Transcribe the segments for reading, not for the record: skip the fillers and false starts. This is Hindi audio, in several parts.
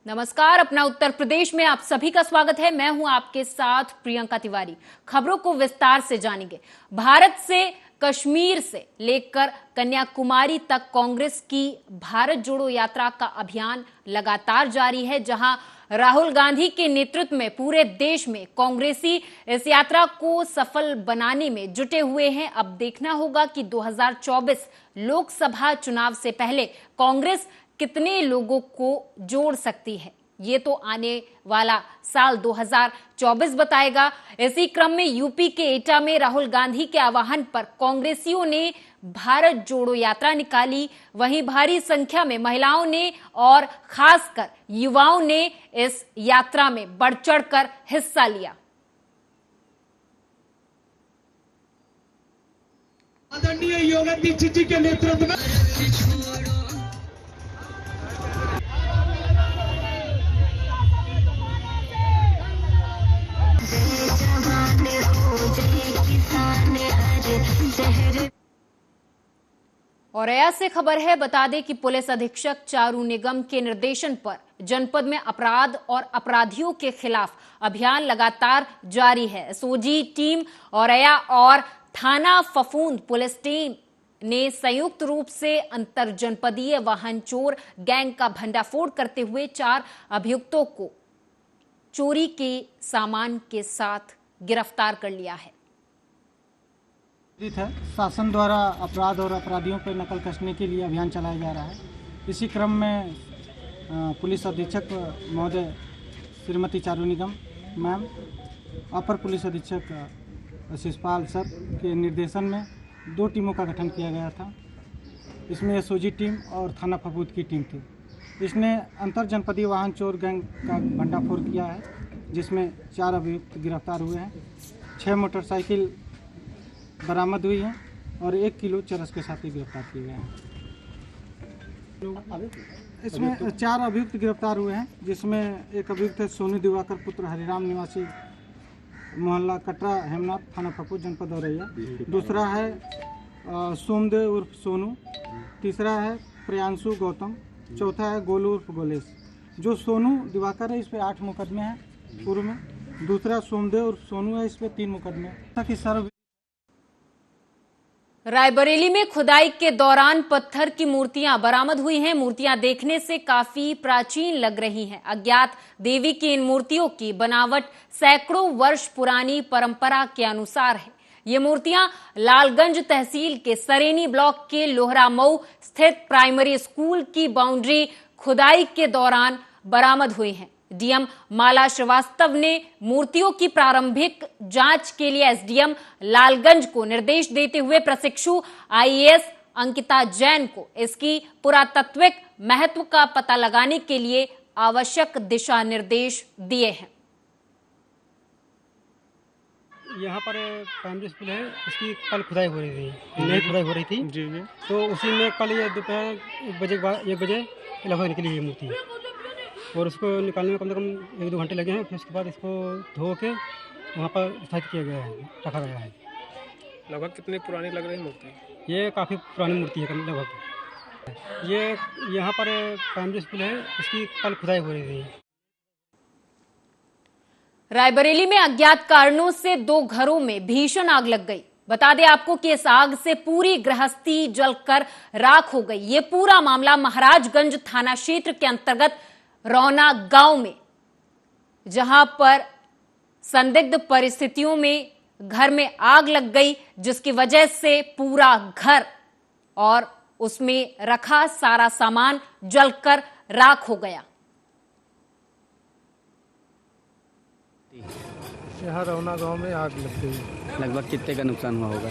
नमस्कार, अपना उत्तर प्रदेश में आप सभी का स्वागत है। मैं हूं आपके साथ प्रियंका तिवारी। खबरों को विस्तार से जानेंगे। भारत से कश्मीर से लेकर कन्याकुमारी तक कांग्रेस की भारत जोड़ो यात्रा का अभियान लगातार जारी है, जहां राहुल गांधी के नेतृत्व में पूरे देश में कांग्रेसी इस यात्रा को सफल बनाने में जुटे हुए हैं। अब देखना होगा कि 2024 लोकसभा चुनाव से पहले कांग्रेस कितने लोगों को जोड़ सकती है, ये तो आने वाला साल 2024 बताएगा। इसी क्रम में यूपी के एटा में राहुल गांधी के आह्वान पर कांग्रेसियों ने भारत जोड़ो यात्रा निकाली। वहीं भारी संख्या में महिलाओं ने और खासकर युवाओं ने इस यात्रा में बढ़ चढ़कर हिस्सा लिया। आदरणीय योगी दीक्षित जी के नेतृत्व में औरैया से खबर है। बता दें कि पुलिस अधीक्षक चारू निगम के निर्देशन पर जनपद में अपराध और अपराधियों के खिलाफ अभियान लगातार जारी है। एसओजी टीम औरैया और थाना फफूंद पुलिस टीम ने संयुक्त रूप से अंतर जनपदीय वाहन चोर गैंग का भंडाफोड़ करते हुए 4 अभियुक्तों को चोरी के सामान के साथ गिरफ्तार कर लिया है। शासन द्वारा अपराध और अपराधियों पर नकल कसने के लिए अभियान चलाया जा रहा है। इसी क्रम में पुलिस अधीक्षक महोदय श्रीमती चारू निगम मैम, अपर पुलिस अधीक्षक शिषपाल सर के निर्देशन में 2 टीमों का गठन किया गया था। इसमें एसओजी टीम और थाना फफूद की टीम थी। इसने अंतर जनपदीय वाहन चोर गैंग का भंडाफोड़ किया है, जिसमें 4 अभियुक्त गिरफ्तार हुए हैं। 6 मोटरसाइकिल बरामद हुई है और 1 किलो चरस के साथ ही गिरफ्तार किए गए हैं। इसमें 4 अभियुक्त गिरफ्तार हुए हैं, जिसमें एक अभियुक्त है सोनू दिवाकर पुत्र हरिराम निवासी मोहल्ला कटरा हेमनाथ थाना फफूद जनपद औरैया। दूसरा है सोमदेव उर्फ सोनू। तीसरा है प्रियांशु गौतम। चौथा है गोलू उर्फ गोलेश। जो सोनू दिवाकर है, इस पर 8 मुकदमे हैं पूर्व में। दूसरा सोमदेव उर्फ सोनू है, इस पर 3 मुकदमे ताकि सर्व। रायबरेली में खुदाई के दौरान पत्थर की मूर्तियां बरामद हुई हैं। मूर्तियां देखने से काफी प्राचीन लग रही हैं। अज्ञात देवी की इन मूर्तियों की बनावट सैकड़ों वर्ष पुरानी परंपरा के अनुसार है। ये मूर्तियां लालगंज तहसील के सरेनी ब्लॉक के लोहरा मऊ स्थित प्राइमरी स्कूल की बाउंड्री खुदाई के दौरान बरामद हुई हैं। डीएम माला श्रीवास्तव ने मूर्तियों की प्रारंभिक जांच के लिए एसडीएम लालगंज को निर्देश देते हुए प्रशिक्षु आईएएस अंकिता जैन को इसकी पुरातात्विक महत्व का पता लगाने के लिए आवश्यक दिशा निर्देश दिए हैं। यहाँ पर प्राइमरी स्कूल है, इसकी कल खुदाई हो रही थी, नई खुदाई हो रही थी जी। तो उसी में कल ये दोपहर 1 बजे लगभग निकली ये मूर्ति, और उसको निकालने में कम से कम 1-2 घंटे लगे हैं। फिर उसके बाद इसको धो के वहाँ पर स्थापित किया गया है, रखा गया है। लगभग कितनी पुरानी लग रही है मूर्ति? ये काफ़ी पुरानी मूर्ति है लगभग। ये यहाँ पर प्राइमरी स्कूल है, इसकी कल खुदाई हो रही थी। रायबरेली में अज्ञात कारणों से 2 घरों में भीषण आग लग गई। बता दें आपको कि इस आग से पूरी गृहस्थी जलकर राख हो गई। ये पूरा मामला महाराजगंज थाना क्षेत्र के अंतर्गत रौना गांव में, जहां पर संदिग्ध परिस्थितियों में घर में आग लग गई, जिसकी वजह से पूरा घर और उसमें रखा सारा सामान जलकर राख हो गया। यहाँ रौना गांव में आग लग गई। लगभग कितने का नुकसान हुआ होगा?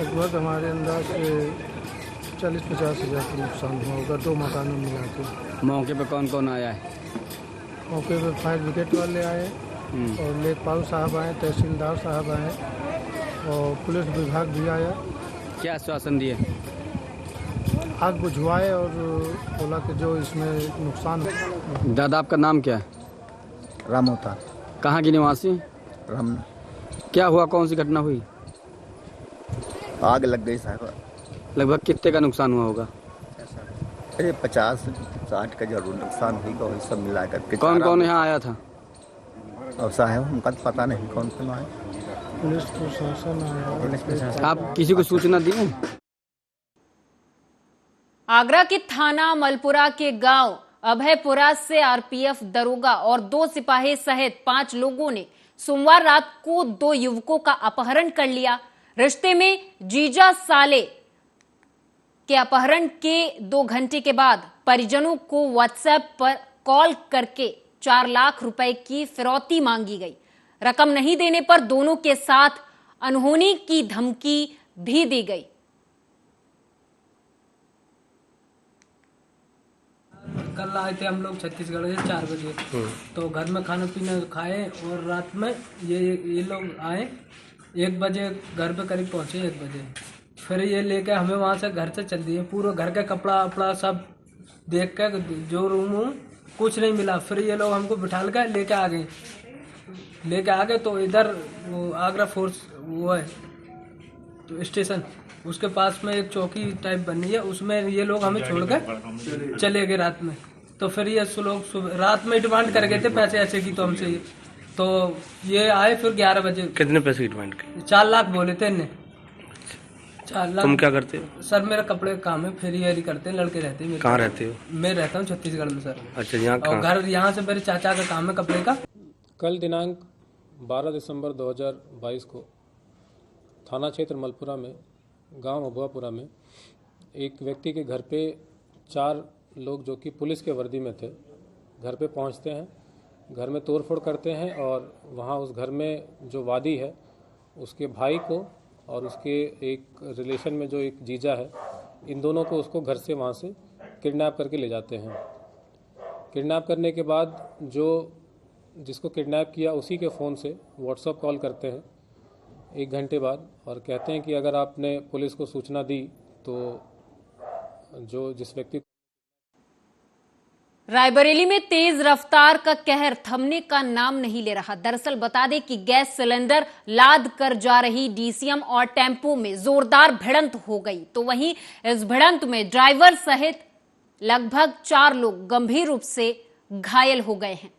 लगभग हमारे अंदाज से 40-50 हज़ार का नुकसान हुआ होगा, 2 मकानों मिला के। मौके पे कौन कौन आया है? मौके पे फायर ब्रिगेड वाले आए और लेखपाल साहब आए, तहसीलदार साहब आए और पुलिस विभाग भी आया। क्या आश्वासन दिए? आग बुझवाए और बोला कि जो इसमें नुकसान हो। दादा, आपका नाम क्या है? रामू था। कहाँ की निवासी? राम। क्या हुआ, कौन सी घटना हुई? आग लग गई साहब। लगभग कितने का नुकसान हुआ होगा? 50 60 का जरूर नुकसान हुई का, वही सब मिला करके। कौन कौन यहाँ आया था? और साहब हमका तो पता नहीं कौन कौन आए। पुलिस प्रशासन आया। आप किसी को सूचना दी है? आगरा के थाना मलपुरा के गांव अभयपुरा से आरपीएफ दरोगा और 2 सिपाही सहित 5 लोगों ने सोमवार रात को 2 युवकों का अपहरण कर लिया। रिश्ते में जीजा साले के अपहरण के 2 घंटे के बाद परिजनों को व्हाट्सएप पर कॉल करके 4 लाख रुपए की फिरौती मांगी गई। रकम नहीं देने पर दोनों के साथ अनहोनी की धमकी भी दी गई। कल आए थे हम लोग छत्तीसगढ़ से 4 बजे, तो घर में खाना पीना खाए और रात में ये लोग आए 1 बजे, घर पे करीब पहुंचे 1 बजे। फिर ये लेके हमें वहाँ से घर से चल दिए। पूरा घर का कपड़ा वपड़ा सब देख कर जो रूम कुछ नहीं मिला। फिर ये लोग हमको बिठाल कर लेके आ गए तो इधर आगरा फोर्स वो है तो स्टेशन, उसके पास में एक चौकी टाइप बनी है, उसमें ये लोग हमें छोड़कर चले गए रात में। तो फिर ये लोग रात में डिमांड कर गए थे पैसे ऐसे की, तो हमसे तो ये आए फिर 11 बजे। कितने पैसे की डिमांड की? 4 लाख बोले थे इन्हें। 4 लाख। तुम क्या करते हो? सर मेरा कपड़े का काम है, फेरी वेरी करते हैं, लड़के रहते हैं। कहाँ रहते हो? मैं रहता हूँ छत्तीसगढ़ में सर। अच्छा, यहाँ और घर यहाँ से मेरे चाचा का काम है कपड़े का। कल दिनांक 12 दिसंबर 2022 को थाना क्षेत्र मलपुरा में गांव अभुआपुरा में एक व्यक्ति के घर पे 4 लोग जो कि पुलिस के वर्दी में थे घर पे पहुंचते हैं, घर में तोड़फोड़ करते हैं और वहां उस घर में जो वादी है उसके भाई को और उसके एक रिलेशन में जो एक जीजा है, इन दोनों को उसको घर से वहां से किडनैप करके ले जाते हैं। किडनैप करने के बाद जो जिसको किडनैप किया उसी के फ़ोन से व्हाट्सएप कॉल करते हैं 1 घंटे बाद और कहते हैं कि अगर आपने पुलिस को सूचना दी तो जो जिस व्यक्ति। रायबरेली में तेज रफ्तार का कहर थमने का नाम नहीं ले रहा। दरअसल बता दें कि गैस सिलेंडर लाद कर जा रही डीसीएम और टेम्पो में जोरदार भिड़ंत हो गई। तो वहीं इस भिड़ंत में ड्राइवर सहित लगभग 4 लोग गंभीर रूप से घायल हो गए हैं।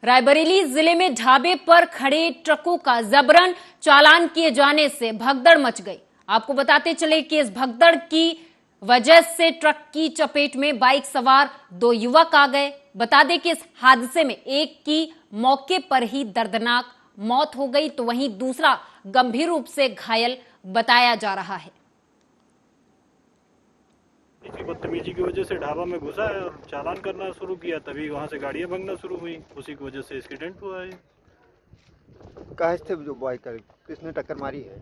रायबरेली जिले में ढाबे पर खड़े ट्रकों का जबरन चालान किए जाने से भगदड़ मच गई। आपको बताते चले कि इस भगदड़ की वजह से ट्रक की चपेट में बाइक सवार 2 युवक आ गए। बता दें कि इस हादसे में एक की मौके पर ही दर्दनाक मौत हो गई, तो वहीं दूसरा गंभीर रूप से घायल बताया जा रहा है। इसकी बदतमीजी की वजह से ढाबा में घुसा है और चालान करना शुरू किया, तभी वहां से गाड़ियां भगना शुरू हुई, उसी की वजह से एक्सीडेंट हुआ है। कहाँ थे जो बाइक किसने टक्कर मारी है?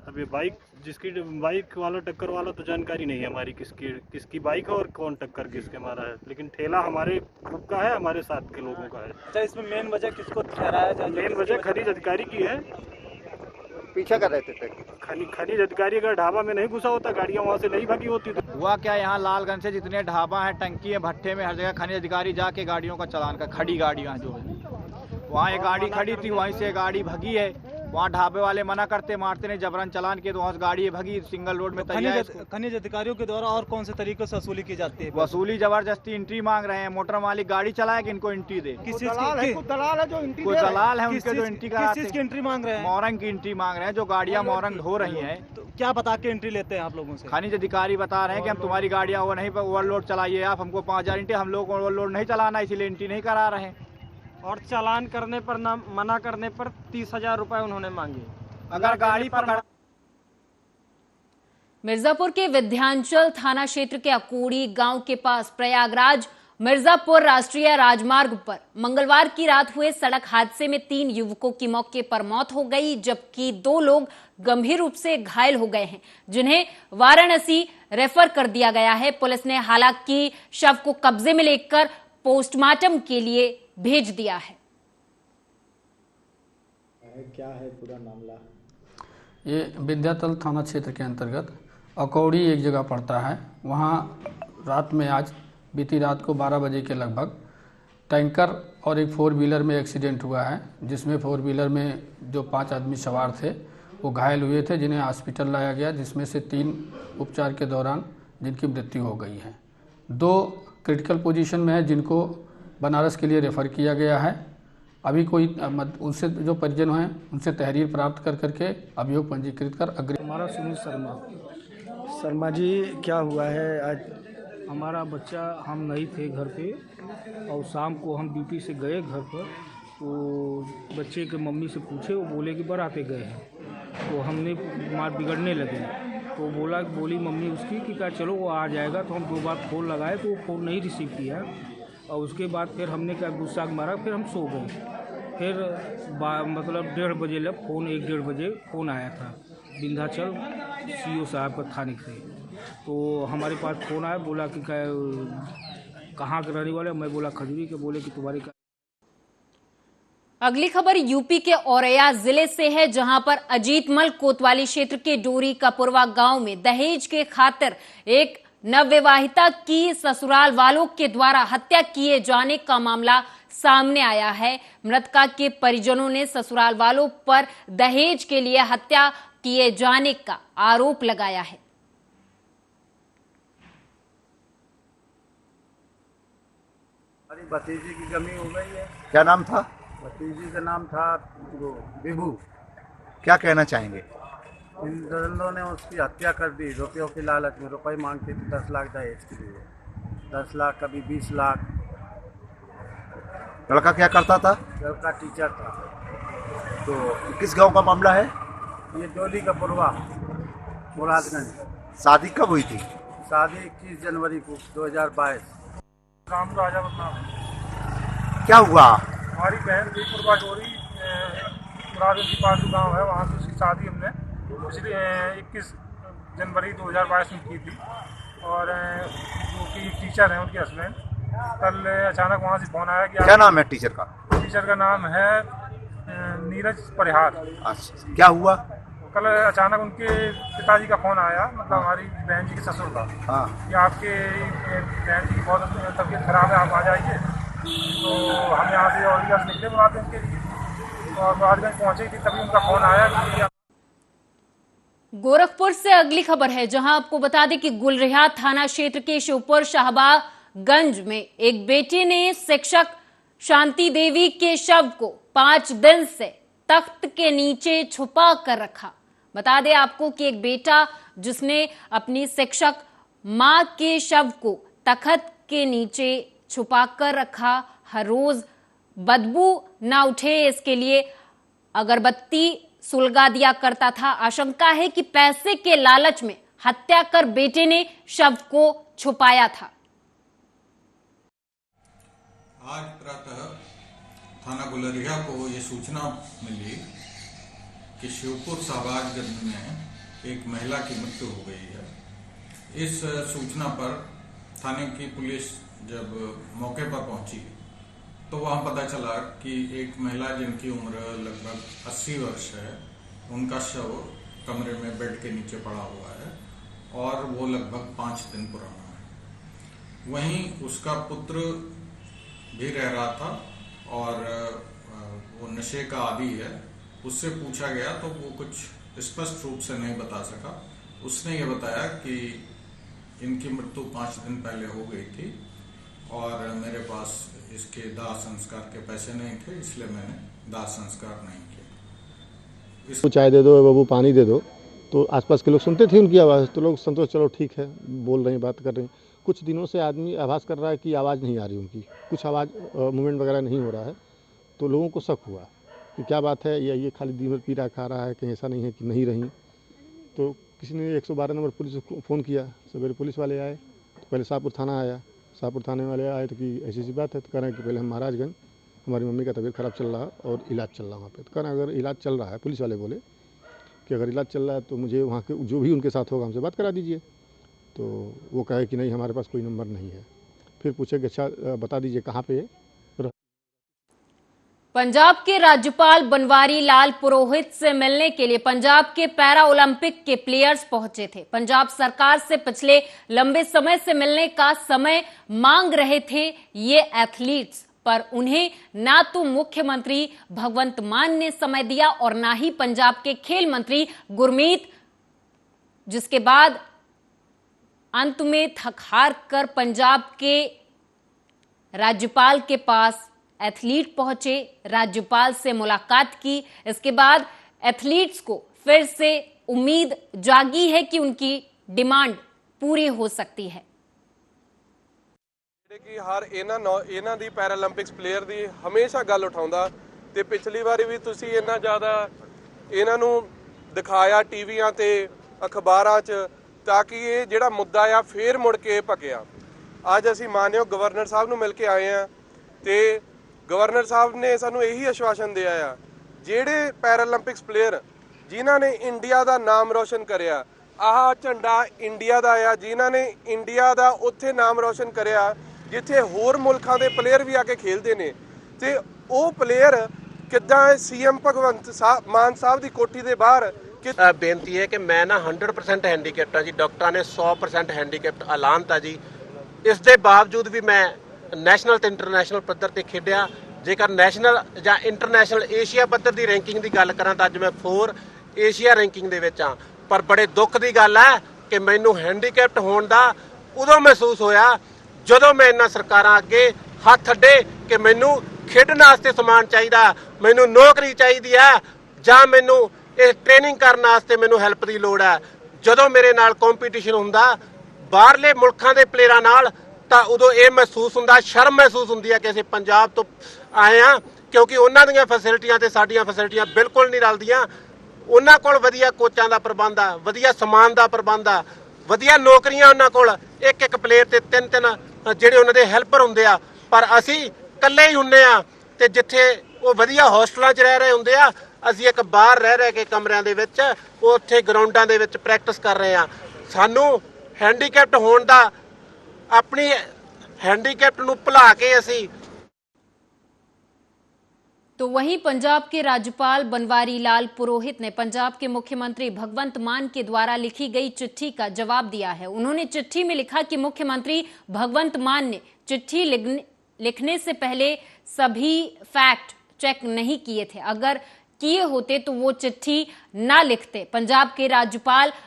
अब ये बाइक वाला टक्कर वाला तो जानकारी नहीं है हमारी, किसकी बाइक है और कौन टक्कर किसके मारा है, लेकिन ठेला हमारे ग्रुप का है, हमारे साथ के लोगों का है। अच्छा, इसमें मेन वजह किसको ठहराया जाए? मेन वजह खनिज अधिकारी की है। पीछा कर रहे थे खनिज अधिकारी अगर ढाबा में नहीं घुसा होता, गाड़ियां वहां से नहीं भागी होती। तो हुआ क्या, यहाँ लालगंज से जितने ढाबा है, टंकी है, भट्टे में, हर जगह खनिज अधिकारी जाके गाड़ियों का चालान का, खड़ी गाड़ियाँ जो है, वहाँ एक गाड़ी खड़ी थी, वहीं से गाड़ी भगी है, वहाँ ढाबे वाले मना करते मारते नहीं, जबरन चालान किए तो वहाँ से गाड़ी भगी सिंगल रोड में। खनिज अधिकारियों के द्वारा और कौन से तरीके से वसूली की जाती है? वसूली जबरदस्ती एंट्री मांग रहे हैं। मोटर मालिक गाड़ी चलाए कि इनको एंट्री दे। दलाल है जो एंट्री, कोई दलाल है उनके जो एंट्री कराते हैं। किस एंट्री मांग रहे हैं? मोरंग की एंट्री मांग रहे हैं, जो गाड़ियाँ मोरंग हो रही हैं। तो क्या बता के एंट्री लेते हैं आप लोगों से? खनिज अधिकारी बता रहे हैं कि हम तुम्हारी गाड़ियाँ वो नहीं पर ओवरलोड चलाइए आप, हमको 5000 एंट्री, हम लोग ओवरलोड नहीं चलाना, इसीलिए एंट्री नहीं करा रहे हैं। और चालान करने पर मना करने पर 30,000 रुपए उन्होंने मांगे। अगर गाड़ी पकड़। मिर्जापुर के विध्यांचल थाना क्षेत्र के अकोड़ी गांव के पास प्रयागराज मिर्जापुर राष्ट्रीय राजमार्ग पर मंगलवार की रात हुए सड़क हादसे में 3 युवकों की मौके पर मौत हो गई, जबकि 2 लोग गंभीर रूप से घायल हो गए हैं, जिन्हें वाराणसी रेफर कर दिया गया है। पुलिस ने हालांकि शव को कब्जे में लेकर पोस्टमार्टम के लिए भेज दिया है। क्या है पूरा मामला? ये विद्याचल थाना क्षेत्र के अंतर्गत अकौड़ी एक जगह पड़ता है। वहाँ रात में आज बीती रात को 12 बजे के लगभग टैंकर और एक 4 व्हीलर में एक्सीडेंट हुआ है, जिसमें 4 व्हीलर में जो 5 आदमी सवार थे वो घायल हुए थे, जिन्हें हॉस्पिटल लाया गया, जिसमें से 3 उपचार के दौरान जिनकी मृत्यु हो गई है। 2 क्रिटिकल पोजीशन में है, जिनको बनारस के लिए रेफ़र किया गया है। अभी कोई उनसे जो परिजन हैं उनसे तहरीर प्राप्त कर करके अभियोग पंजीकृत कर अग्रिम। हमारा सुनील शर्मा जी, क्या हुआ है आज हमारा बच्चा, हम नहीं थे घर पे और शाम को हम ड्यूटी से गए घर पर, तो बच्चे के मम्मी से पूछे, वो बोले कि बारात गए हैं। तो हमने मार बिगड़ने लगे, तो बोली मम्मी उसकी कि क्या चलो वो आ जाएगा। तो हम 2 बार फ़ोन लगाए तो वो फ़ोन नहीं रिसीव किया, और उसके बाद फिर हमने क्या गुस्सा मारा, फिर हम सो गए। फिर मतलब 1:30 बजे लग फ़ोन 1-1:30 बजे फ़ोन आया था विंध्याचल CO साहब का थाने से। तो हमारे पास फ़ोन आया, बोला कि कहाँ के रहने वाले, मैं बोला खजूरी के, बोले कि तुम्हारी। अगली खबर यूपी के औरैया जिले से है, जहां पर अजीतमल कोतवाली क्षेत्र के डोरी कपुरवा गांव में दहेज के खातिर एक नवविवाहिता की ससुराल वालों के द्वारा हत्या किए जाने का मामला सामने आया है। मृतका के परिजनों ने ससुराल वालों पर दहेज के लिए हत्या किए जाने का आरोप लगाया है। हमारी भतीजी की कमी हो गई है। क्या नाम था? भतीजी का नाम था विभू। क्या कहना चाहेंगे? इन दरिंदों ने उसकी हत्या कर दी रुपयों की लालच में। रुपए मांगते थे 10 लाख दहेज के लिए, 10 लाख कभी 20 लाख। लड़का क्या करता था? लड़का टीचर था। तो किस गांव का मामला है? ये डोली का पुरवा, मुरादगंज। शादी कब हुई थी? शादी 21 जनवरी को 2022। राम राजा नाम। क्या हुआ? हमारी बहन थी पुरवा डोरी, मुरादगंज की पास गाँव है, वहाँ से उसकी शादी हमने 21 जनवरी 2022 में की थी। और जो कि टीचर हैं उनके हस्बैंड, कल अचानक वहाँ से फोन आया कि क्या नाम है टीचर का? टीचर का नाम है नीरज परिहार। अच्छा, क्या हुआ? कल अचानक उनके पिताजी का फोन आया, मतलब हमारी बहन जी के ससुर का, कि आपके बहन जी की बहुत तबीयत खराब है, आप आ जाइए। तो हम यहाँ से औरैया से निकले मुरादगंज के लिए, और मुरादगंज पहुँचे थी, तभी उनका फोन आया कि। गोरखपुर से अगली खबर है, जहां आपको बता दें कि गुलरिहा थाना क्षेत्र के शिवपुर शाहबागंज में एक बेटे ने शिक्षक शांति देवी के शव को 5 दिन से तख्त के नीचे छुपा कर रखा। बता दें आपको कि एक बेटा जिसने अपनी शिक्षक मां के शव को तख्त के नीचे छुपा कर रखा, हर रोज बदबू ना उठे इसके लिए अगरबत्ती सुलगा दिया करता था। आशंका है कि पैसे के लालच में हत्या कर बेटे ने शव को छुपाया था। आज प्रातः थाना गुलरिहा को ये सूचना मिली कि शिवपुर शाहबागंज में एक महिला की मृत्यु हो गई है। इस सूचना पर थाने की पुलिस जब मौके पर पहुंची तो वहां पता चला कि एक महिला जिनकी उम्र लगभग 80 वर्ष है, उनका शव कमरे में बेड के नीचे पड़ा हुआ है और वो लगभग 5 दिन पुराना है। वहीं उसका पुत्र भी रह रहा था और वो नशे का आदी है। उससे पूछा गया तो वो कुछ स्पष्ट रूप से नहीं बता सका। उसने ये बताया कि इनकी मृत्यु 5 दिन पहले हो गई थी और मेरे पास इसके दाह संस्कार के पैसे नहीं थे, इसलिए मैंने दाह संस्कार नहीं किया। इसको चाय दे दो बाबू, पानी दे दो, तो आसपास के लोग सुनते थे उनकी आवाज़, तो लोग संतोष चलो ठीक है, बोल रहे हैं, बात कर रहे हैं। कुछ दिनों से आदमी आभास कर रहा है कि आवाज़ नहीं आ रही उनकी, कुछ आवाज़ मूवमेंट वगैरह नहीं हो रहा है। तो लोगों को शक हुआ कि क्या बात है, या ये खाली दिन भर पी रहा खा रहा है, कहीं ऐसा नहीं है कि नहीं रही। तो किसी ने 112 नंबर पुलिस को फ़ोन किया। सवेरे पुलिस वाले आए, तो पहले शाहपुर थाना आया। शाहपुर थाने वाले आए तो कि ऐसी ऐसी बात है। तो कह रहे हैं कि पहले हम महाराजगंज, हमारी मम्मी का तबीयत ख़राब चल रहा है और इलाज चल रहा है वहाँ पे। तो कह रहे हैं अगर इलाज चल रहा है, पुलिस वाले बोले कि अगर इलाज चल रहा है तो मुझे वहाँ के जो भी उनके साथ होगा हमसे बात करा दीजिए। तो वो कहे कि नहीं, हमारे पास कोई नंबर नहीं है। फिर पूछे कि अच्छा बता दीजिए कहाँ पे है। पंजाब के राज्यपाल बनवारी लाल पुरोहित से मिलने के लिए पंजाब के पैरा ओलंपिक के प्लेयर्स पहुंचे थे। पंजाब सरकार से पिछले लंबे समय से मिलने का समय मांग रहे थे ये एथलीट्स। पर उन्हें ना तो मुख्यमंत्री भगवंत मान ने समय दिया और ना ही पंजाब के खेल मंत्री गुरमीत, जिसके बाद अंत में थक हार कर पंजाब के राज्यपाल के पास एथलीट पहुंचे, राज्यपाल से मुलाकात की। इसके बाद एथलीट्स को फिर से उम्मीद जागी है कि उनकी डिमांड पूरी हो सकती है। कि हर ਇਹਨਾਂ ਦੀ ਪੈਰਾਲੰਪਿਕਸ ਪਲੇਅਰ ਦੀ ਹਮੇਸ਼ਾ ਗੱਲ ਉਠਾਉਂਦਾ ਤੇ ਪਿਛਲੀ ਵਾਰੀ ਵੀ ਤੁਸੀਂ ਇੰਨਾ ਜ਼ਿਆਦਾ ਇਹਨਾਂ ਨੂੰ ਦਿਖਾਇਆ ਟੀਵੀਆਂ ਤੇ ਅਖਬਾਰਾਂ 'ਚ ਤਾਂ ਕਿ ਇਹ ਜਿਹੜਾ ਮੁੱਦਾ ਆ ਫੇਰ ਮੁੜ ਕੇ ਭਕਿਆ। ਅੱਜ ਅਸੀਂ ਮਾਨਯੋਗ ਗਵਰਨਰ ਸਾਹਿਬ ਨੂੰ ਮਿਲ ਕੇ ਆਏ ਆ ਤੇ ਗਵਰਨਰ ਸਾਹਿਬ ਨੇ ਸਾਨੂੰ ਇਹੀ ਆਸ਼ਵਾਸਨ ਦਿਆ ਆ ਜਿਹੜੇ ਪੈਰਾਲੰਪਿਕਸ ਪਲੇਅਰ ਜਿਨ੍ਹਾਂ ਨੇ ਇੰਡੀਆ ਦਾ ਨਾਮ ਰੋਸ਼ਨ ਕਰਿਆ, ਆਹ ਝੰਡਾ ਇੰਡੀਆ ਦਾ ਆ, ਜਿਨ੍ਹਾਂ ਨੇ ਇੰਡੀਆ ਦਾ ਉੱਥੇ ਨਾਮ ਰੋਸ਼ਨ ਕਰਿਆ ਜਿੱਥੇ ਹੋਰ ਮੁਲਕਾਂ ਦੇ ਪਲੇਅਰ ਵੀ ਆ ਕੇ ਖੇਡਦੇ ਨੇ, ਤੇ ਉਹ ਪਲੇਅਰ ਕਿੱਦਾਂ ਸੀਐਮ ਭਗਵੰਤ ਮਾਨ ਸਾਹਿਬ ਦੀ ਕੋਠੀ ਦੇ ਬਾਹਰ ਬੇਨਤੀ ਹੈ ਕਿ ਮੈਂ ਨਾ 100% ਹੈਂਡੀਕੈਪਟ ਹਾਂ ਜੀ। ਡਾਕਟਰਾਂ ਨੇ 100% ਹੈਂਡੀਕੈਪਟ ਐਲਾਨਤਾ ਜੀ। ਇਸ ਦੇ ਬਾਵਜੂਦ ਵੀ ਮੈਂ ਨੈਸ਼ਨਲ ਤੇ ਇੰਟਰਨੈਸ਼ਨਲ ਪੱਧਰ ਤੇ ਖੇਡਿਆ। ਜੇਕਰ ਨੈਸ਼ਨਲ ਜਾਂ ਇੰਟਰਨੈਸ਼ਨਲ ਏਸ਼ੀਆ ਪੱਧਰ ਦੀ ਰੈਂਕਿੰਗ ਦੀ ਗੱਲ ਕਰਾਂ ਤਾਂ ਅੱਜ ਮੈਂ 4 ਏਸ਼ੀਆ ਰੈਂਕਿੰਗ ਦੇ ਵਿੱਚ ਹਾਂ। ਪਰ ਬੜੇ ਦੁੱਖ ਦੀ ਗੱਲ ਹੈ ਕਿ ਮੈਨੂੰ ਹੈਂਡੀਕੈਪਟ ਹੋਣ ਦਾ ਉਦੋਂ ਮਹਿਸੂਸ ਹੋਇਆ ਜਦੋਂ ਮੈਂ ਇਹਨਾਂ ਸਰਕਾਰਾਂ ਅੱਗੇ ਹੱਥ ਅੱਡੇ ਕਿ ਮੈਨੂੰ ਖੇਡਣ ਵਾਸਤੇ ਸਮਾਨ ਚਾਹੀਦਾ, ਮੈਨੂੰ ਨੌਕਰੀ ਚਾਹੀਦੀ ਹੈ ਜਾਂ ਮੈਨੂੰ ਇਹ ਟ੍ਰੇਨਿੰਗ ਕਰਨ ਵਾਸਤੇ ਮੈਨੂੰ ਹੈਲਪ ਦੀ ਲੋੜ ਹੈ। ਜਦੋਂ ਮੇਰੇ ਨਾਲ ਕੰਪੀਟੀਸ਼ਨ ਹੁੰਦਾ ਬਾਹਰਲੇ ਮੁਲਕਾਂ ਦੇ ਪਲੇਅਰਾਂ ਨਾਲ ਤਾਂ ਉਦੋਂ ਇਹ ਮਹਿਸੂਸ ਹੁੰਦਾ, ਸ਼ਰਮ ਮਹਿਸੂਸ ਹੁੰਦੀ ਹੈ ਕਿ ਅਸੀਂ ਪੰਜਾਬ ਤੋਂ ਆਏ ਹਾਂ, ਕਿਉਂਕਿ ਉਹਨਾਂ ਦੀਆਂ ਫੈਸਿਲਿਟੀਆਂ ਤੇ ਸਾਡੀਆਂ ਫੈਸਿਲਿਟੀਆਂ ਬਿਲਕੁਲ ਨਹੀਂ ਰਲਦੀਆਂ। ਉਹਨਾਂ ਕੋਲ ਵਧੀਆ ਕੋਚਾਂ ਦਾ ਪ੍ਰਬੰਧ ਆ, ਵਧੀਆ ਸਮਾਨ ਦਾ ਪ੍ਰਬੰਧ ਆ, ਵਧੀਆ ਨੌਕਰੀਆਂ ਉਹਨਾਂ ਕੋਲ, ਇੱਕ ਪਲੇਅਰ ਤੇ 3 ਜਿਹੜੇ ਉਹਨਾਂ ਦੇ ਹੈਲਪਰ ਹੁੰਦੇ ਆ, ਪਰ ਅਸੀਂ ਇਕੱਲੇ ਹੀ ਹੁੰਨੇ ਆ। ਤੇ ਜਿੱਥੇ ਉਹ ਵਧੀਆ ਹੋਸਟਲਾਂ 'ਚ ਰਹਿ ਰਹੇ ਹੁੰਦੇ ਆ, ਅਸੀਂ ਇੱਕ ਬਾਹਰ ਰਹਿ ਕੇ ਕਮਰਿਆਂ ਦੇ ਵਿੱਚ ਉੱਥੇ ਗਰਾਊਂਡਾਂ ਦੇ ਵਿੱਚ ਪ੍ਰੈਕਟਿਸ ਕਰ ਰਹੇ ਆ। ਸਾਨੂੰ ਹੈਂਡੀਕੈਪਟ ਹੋਣ ਦਾ, ਆਪਣੀ हैंडीकैप्ट ਨੂੰ ਭੁਲਾ ਕੇ ਅਸੀਂ। तो वहीं पंजाब के राज्यपाल बनवारी लाल पुरोहित ने पंजाब के मुख्यमंत्री भगवंत मान के द्वारा लिखी गई चिट्ठी का जवाब दिया है। उन्होंने चिट्ठी में लिखा कि मुख्यमंत्री भगवंत मान ने चिट्ठी लिखने से पहले सभी फैक्ट चेक नहीं किए थे। अगर किए होते तो वो चिट्ठी ना लिखते। पंजाब के राज्यपाल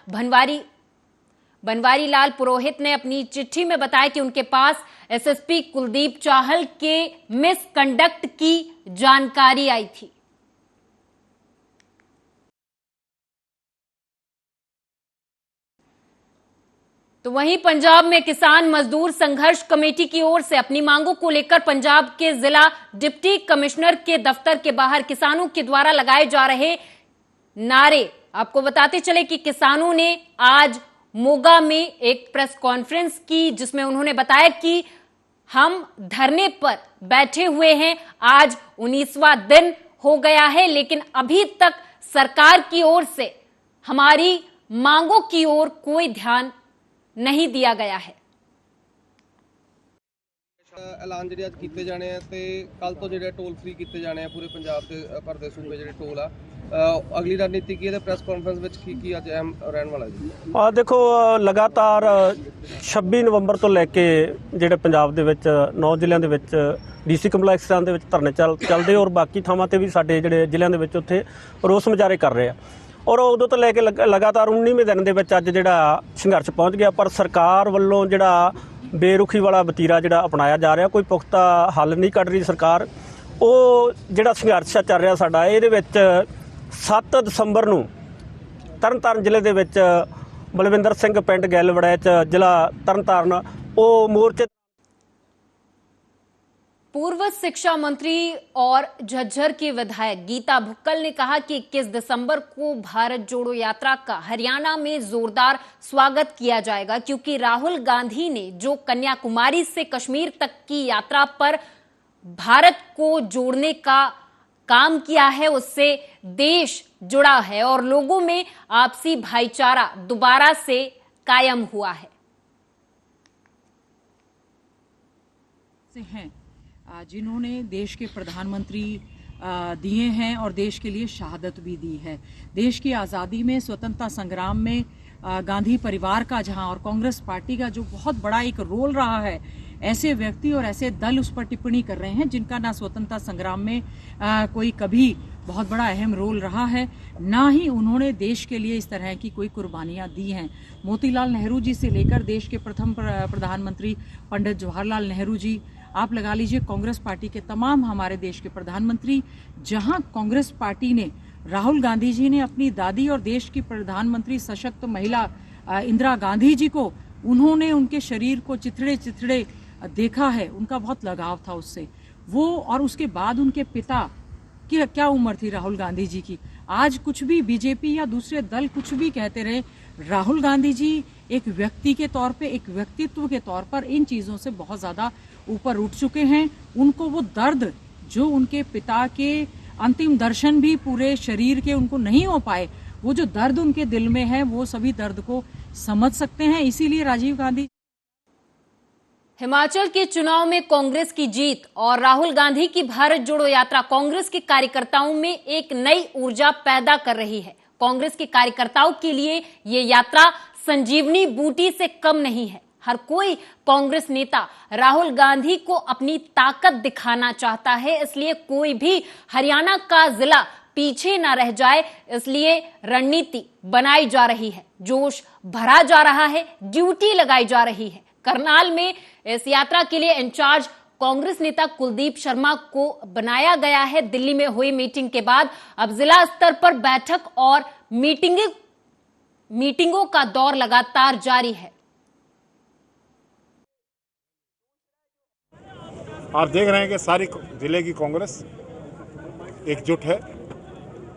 बनवारी लाल पुरोहित ने अपनी चिट्ठी में बताया कि उनके पास एसएसपी कुलदीप चाहल के मिसकंडक्ट की जानकारी आई थी। तो वहीं पंजाब में किसान मजदूर संघर्ष कमेटी की ओर से अपनी मांगों को लेकर पंजाब के जिला डिप्टी कमिश्नर के दफ्तर के बाहर किसानों के द्वारा लगाए जा रहे नारे। आपको बताते चले कि किसानों ने आज मोगा में एक प्रेस कॉन्फ्रेंस की, जिसमें उन्होंने बताया कि हम धरने पर बैठे हुए हैं, आज 19वां दिन हो गया है, लेकिन अभी तक सरकार की ओर से हमारी मांगों की ओर कोई ध्यान नहीं दिया गया है। ਐਲਾਨ ਜਿਹੜੇ ਅੱਜ ਕੀਤੇ ਜਾਣੇ ਆ ਤੇ ਕੱਲ ਤੋਂ ਜਿਹੜੇ ਟੋਲ ਫ੍ਰੀ ਕੀਤੇ ਜਾਣੇ ਆ ਪੂਰੇ ਪੰਜਾਬ ਦੇ ਭਰ ਦੇ ਸੂਬੇ ਜਿਹੜੇ ਟੋਲ ਆ, ਅਗਲੀ ਰਣਨੀਤੀ ਕੀ ਹੈ? ਪ੍ਰੈਸ ਕਾਨਫਰੰਸ ਵਿੱਚ ਕੀ ਅੱਜ ਅਹਿਮ ਰਹਿਣ ਵਾਲਾ ਜੀ? ਦੇਖੋ, ਲਗਾਤਾਰ 26 ਨਵੰਬਰ ਤੋਂ ਲੈ ਕੇ ਜਿਹੜੇ ਪੰਜਾਬ ਦੇ ਵਿੱਚ 9 ਜ਼ਿਲ੍ਹਿਆਂ ਦੇ ਵਿੱਚ ਡੀਸੀ ਕੰਪਲੈਕਸਾਂ ਦੇ ਵਿੱਚ ਧਰਨੇ ਚੱਲਦੇ ਔਰ ਬਾਕੀ ਥਾਵਾਂ ਤੇ ਵੀ ਸਾਡੇ ਜਿਹੜੇ ਜ਼ਿਲ੍ਹਿਆਂ ਦੇ ਵਿੱਚ ਉੱਥੇ ਰੋਸ ਮੁਜ਼ਾਹਰੇ ਕਰ ਰਹੇ ਆ। ਔਰ ਉਦੋਂ ਤੋਂ ਲੈ ਕੇ ਲਗਾਤਾਰ 19ਵੇਂ ਦਿਨ ਦੇ ਵਿੱਚ ਅੱਜ ਜਿਹੜਾ ਸੰਘਰਸ਼ ਪਹੁੰਚ ਗਿਆ, ਪਰ ਸਰਕਾਰ ਵੱਲੋਂ ਜਿਹੜਾ ਬੇਰੁਖੀ ਵਾਲਾ ਵਤੀਰਾ ਜਿਹੜਾ ਅਪਣਾਇਆ ਜਾ ਰਿਹਾ, ਕੋਈ ਪੁਖਤਾ ਹੱਲ ਨਹੀਂ ਕੱਢ ਰਹੀ ਸਰਕਾਰ। ਉਹ ਜਿਹੜਾ ਸੰਘਰਸ਼ ਚੱਲ ਰਿਹਾ ਸਾਡਾ, ਇਹਦੇ ਵਿੱਚ 7 ਦਸੰਬਰ ਨੂੰ ਤਰਨਤਾਰਨ ਜ਼ਿਲ੍ਹੇ ਦੇ ਵਿੱਚ ਬਲਵਿੰਦਰ ਸਿੰਘ ਪਿੰਡ ਗੈਲਵੜਾ 'ਚ ਜ਼ਿਲ੍ਹਾ ਤਰਨਤਾਰਨ ਉਹ ਮੋਰਚੇ। पूर्व शिक्षा मंत्री और झज्जर की विधायक गीता भुक्कल ने कहा कि 21 दिसंबर को भारत जोड़ो यात्रा का हरियाणा में जोरदार स्वागत किया जाएगा, क्योंकि राहुल गांधी ने जो कन्याकुमारी से कश्मीर तक की यात्रा पर भारत को जोड़ने का काम किया है, उससे देश जुड़ा है और लोगों में आपसी भाईचारा दोबारा से कायम हुआ है। जिन्होंने देश के प्रधानमंत्री दिए हैं और देश के लिए शहादत भी दी है। देश की आज़ादी में, स्वतंत्रता संग्राम में गांधी परिवार का जहां और कांग्रेस पार्टी का जो बहुत बड़ा एक रोल रहा है, ऐसे व्यक्ति और ऐसे दल उस पर टिप्पणी कर रहे हैं जिनका ना स्वतंत्रता संग्राम में कोई कभी बहुत बड़ा अहम रोल रहा है, ना ही उन्होंने देश के लिए इस तरह की कोई कुर्बानियां दी हैं। मोतीलाल नेहरू जी से लेकर देश के प्रथम प्रधानमंत्री पंडित जवाहरलाल नेहरू जी, आप लगा लीजिए कांग्रेस पार्टी के तमाम हमारे देश के प्रधानमंत्री, जहां कांग्रेस पार्टी ने राहुल गांधी जी ने अपनी दादी और देश की प्रधानमंत्री सशक्त महिला इंदिरा गांधी जी को, उन्होंने उनके शरीर को चिथड़े देखा है, उनका बहुत लगाव था उससे वो। और उसके बाद उनके पिता की क्या उम्र थी राहुल गांधी जी की। आज कुछ भी बीजेपी या दूसरे दल कुछ भी कहते रहे, राहुल गांधी जी एक व्यक्ति के तौर पे, एक व्यक्तित्व के तौर पर इन चीज़ों से बहुत ज़्यादा ऊपर उठ चुके हैं। उनको वो दर्द जो उनके पिता के अंतिम दर्शन भी पूरे शरीर के उनको नहीं हो पाए, वो जो दर्द उनके दिल में है, वो सभी दर्द को समझ सकते हैं। इसीलिए राजीव गांधी हिमाचल के चुनाव में कांग्रेस की जीत और राहुल गांधी की भारत जोड़ो यात्रा कांग्रेस के कार्यकर्ताओं में एक नई ऊर्जा पैदा कर रही है। कांग्रेस के कार्यकर्ताओं के लिए ये यात्रा संजीवनी बूटी से कम नहीं है। हर कोई कांग्रेस नेता राहुल गांधी को अपनी ताकत दिखाना चाहता है, इसलिए कोई भी हरियाणा का जिला पीछे ना रह जाए, इसलिए रणनीति बनाई जा रही है, जोश भरा जा रहा है, ड्यूटी लगाई जा रही है। करनाल में इस यात्रा के लिए इंचार्ज कांग्रेस नेता कुलदीप शर्मा को बनाया गया है। दिल्ली में हुई मीटिंग के बाद अब जिला स्तर पर बैठक और मीटिंगों का दौर लगातार जारी है। आप देख रहे हैं कि सारी जिले की कांग्रेस एकजुट है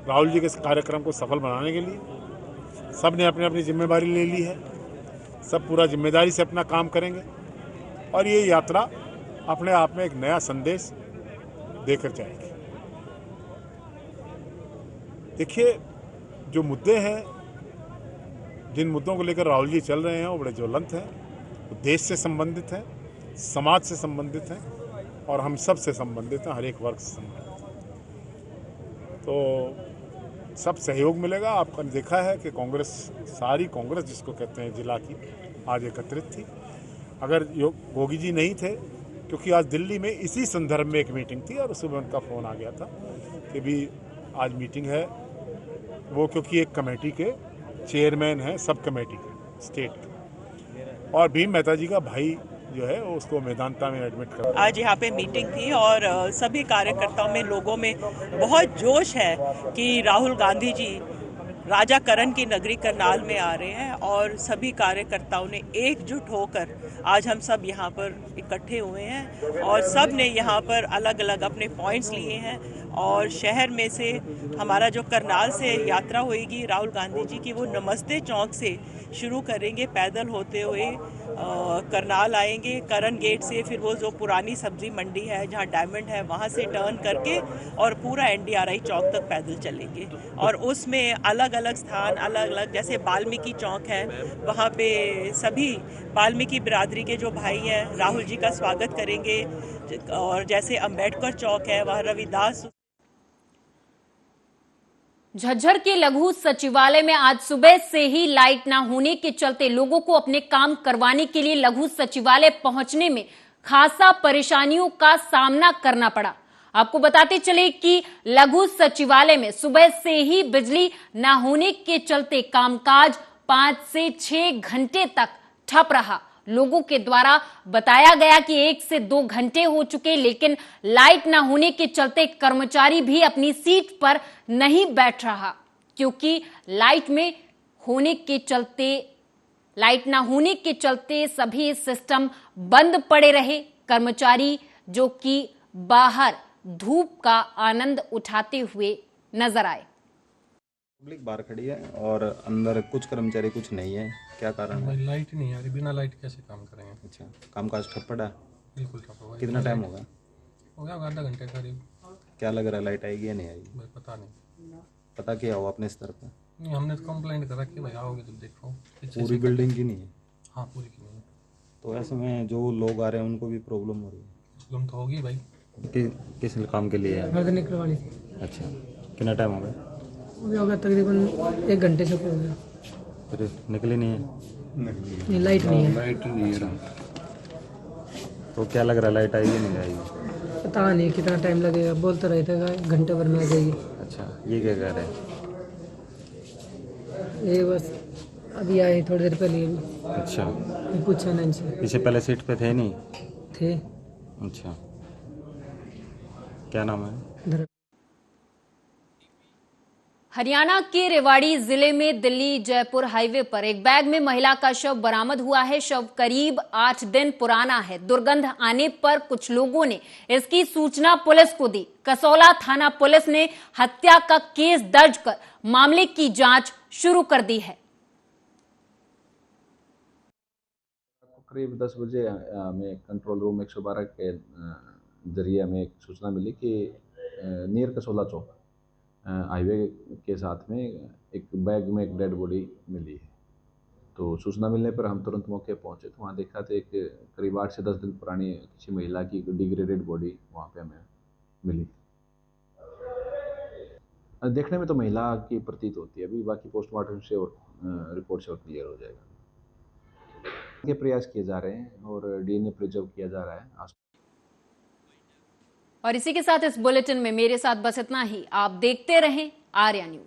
राहुल जी के कार्यक्रम को सफल बनाने के लिए। सब ने अपनी अपनी जिम्मेदारी ले ली है, सब पूरा जिम्मेदारी से अपना काम करेंगे और ये यात्रा अपने आप में एक नया संदेश देकर जाएगी। देखिए, जो मुद्दे हैं, जिन मुद्दों को लेकर राहुल जी चल रहे हैं, वो बड़े ज्वलंत हैं, वो देश से संबंधित हैं, समाज से संबंधित हैं और हम सब से संबंधित हैं, हर एक वर्ग से संबंधित हैं। तो सब सहयोग मिलेगा। आपने देखा है कि कांग्रेस, सारी कांग्रेस जिसको कहते हैं जिला की, आज एकत्रित थी। अगर योगी जी नहीं थे, क्योंकि आज दिल्ली में इसी संदर्भ में एक मीटिंग थी और उसमें उनका फ़ोन आ गया था कि भी आज मीटिंग है, वो क्योंकि एक कमेटी के चेयरमैन हैं, सब कमेटी के स्टेट के, और भीम मेहता जी का भाई जो है वो उसको मैदानता में एडमिट कर। आज यहाँ पे मीटिंग थी और सभी कार्यकर्ताओं में, लोगों में बहुत जोश है कि राहुल गांधी जी राजा करण की नगरी करनाल में आ रहे हैं और सभी कार्यकर्ताओं ने एकजुट होकर आज हम सब यहाँ पर इकट्ठे हुए हैं और सब ने यहाँ पर अलग अलग अपने पॉइंट्स लिए हैं। और शहर में से हमारा जो करनाल से यात्रा होएगी राहुल गांधी जी की, वो नमस्ते चौक से शुरू करेंगे, पैदल होते हुए करनाल आएंगे, करण गेट से, फिर वो जो पुरानी सब्जी मंडी है जहाँ डायमंड है वहाँ से टर्न करके और पूरा NDRI चौक तक पैदल चलेंगे। और उसमें अलग अलग स्थान, अलग अलग, जैसे वाल्मीकि चौक है, वहाँ पे सभी वाल्मीकि बिरादरी के जो भाई हैं राहुल जी का स्वागत करेंगे। और जैसे अम्बेडकर चौक है, वहाँ रविदास। झज्जर के लघु सचिवालय में आज सुबह से ही लाइट न होने के चलते लोगों को अपने काम करवाने के लिए लघु सचिवालय पहुंचने में खासा परेशानियों का सामना करना पड़ा। आपको बताते चले कि लघु सचिवालय में सुबह से ही बिजली न होने के चलते कामकाज 5 से 6 घंटे तक ठप रहा। लोगों के द्वारा बताया गया कि 1 से 2 घंटे हो चुके, लेकिन लाइट न होने के चलते कर्मचारी भी अपनी सीट पर नहीं बैठ रहा, क्योंकि लाइट न होने के चलते सभी सिस्टम बंद पड़े रहे। कर्मचारी जो कि बाहर धूप का आनंद उठाते हुए नजर आए। पब्लिक बाहर खड़ी है और अंदर कुछ कर्मचारी, कुछ नहीं है। क्या कारण है? लाइट नहीं आ रही, बिना लाइट कैसे काम करेंगे? अच्छा, कामकाज ठप पड़ा? बिल्कुल ठप हुआ। कितना टाइम होगा? हो गया आधा घंटे करीब। क्या लग रहा है, लाइट आएगी या नहीं आएगी? पता नहीं। पता किया हो अपने स्तर पर? नहीं, हमने तो कंप्लेंट करा कि भाई आओगे तो देखो। पूरी बिल्डिंग की नहीं है? हाँ, पूरी की नहीं है। तो ऐसे में जो लोग आ रहे हैं उनको भी प्रॉब्लम हो रही है? प्रॉब्लम तो होगी भाई। किस काम के लिए है? वर्दनी करवानी। अच्छा, कितना टाइम हो गया? हो गया तकरीबन 1 घंटे से हो गया। फिर निकली नहीं है? नहीं, लाइट नहीं है। लाइट नहीं है। तो क्या लग रहा है, लाइट आएगी नहीं आएगी? पता नहीं कितना टाइम लगेगा, बोलते रहते हैं घंटे भर में आ जाएगी। अच्छा, ये क्या कह रहे हैं? ये बस अभी आए थोड़ी देर पहले। अच्छा, पूछा नहीं इनसे। पीछे पहले सीट पे थे नहीं? थे। अच्छा, क्या नाम है? हरियाणा के रेवाड़ी जिले में दिल्ली जयपुर हाईवे पर एक बैग में महिला का शव बरामद हुआ है। शव करीब 8 दिन पुराना है। दुर्गंध आने पर कुछ लोगों ने इसकी सूचना पुलिस को दी। कसौला थाना पुलिस ने हत्या का केस दर्ज कर मामले की जांच शुरू कर दी है। करीब 10 बजे हमें कंट्रोल रूम 112 के जरिए हमें एक सूचना मिली कि नियर कसौला चौक हाईवे के साथ में एक बैग में एक डेड बॉडी मिली है। तो सूचना मिलने पर हम तुरंत मौके पहुंचे तो वहाँ देखा तो एक करीब 8 से 10 दिन पुरानी किसी महिला की डिग्रेडेड बॉडी वहाँ पे हमें मिली। देखने में तो महिला की प्रतीत होती है, अभी बाकी पोस्टमार्टम से और रिपोर्ट से और क्लियर हो जाएगा। के प्रयास किए जा रहे हैं और डीएनए प्रिजर्व किया जा रहा है। और इसी के साथ इस बुलेटिन में मेरे साथ बस इतना ही। आप देखते रहें आर्या न्यूज।